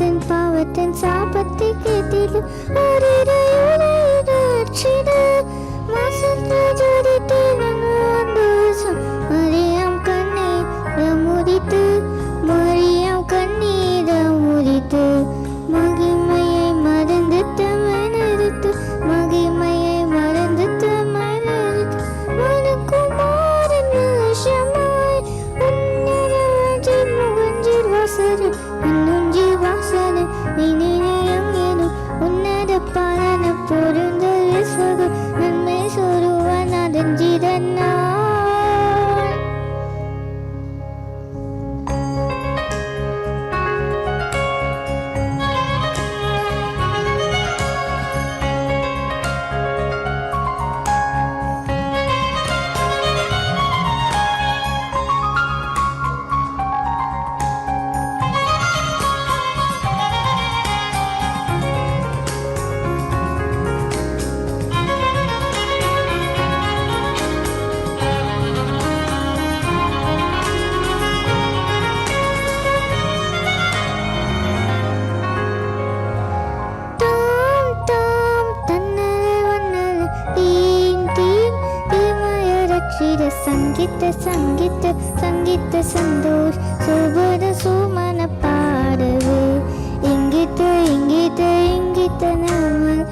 പാപത്തിൻ പാവത്തിൻ സാപത്തെ കേട്ടില്ല ഒരിടയുടയിടർച്ചിട മാസത്തെ ജോഡിത്തെ ദിവസം മറിയാം കണ്ണീര മുറിത്ത് மரியாம் கண்ணீர முறித்து மகிமையை மறந்து மனறுத்து மகிமையை மறந்து மனறுத்து மனக்குமாரன் விஷமாய் உன்னரஞ்சில் முகஞ்சில் வாசரு இன்னுஞ்சில் வாசரு இனியம் எனும் உன்னத பலன பொருந்தல் சொரு நன்மை சொருவன் அதஞ்சிதன்னா संगीत संगीत संगीत संतोष सुबह सुमन पाडवे इंगित इंगित इंगित नमन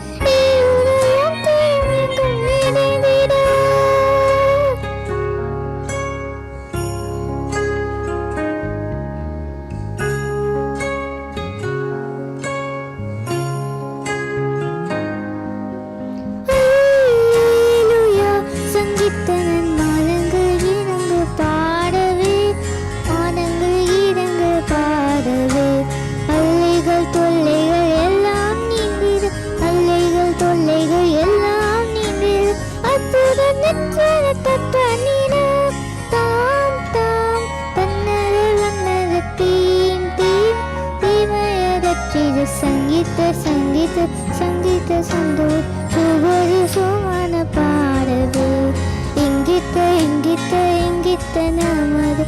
संगीत संगीत संगीत संतोष सुबह सुमन पाडवे इंगित इंगित इंगित नमद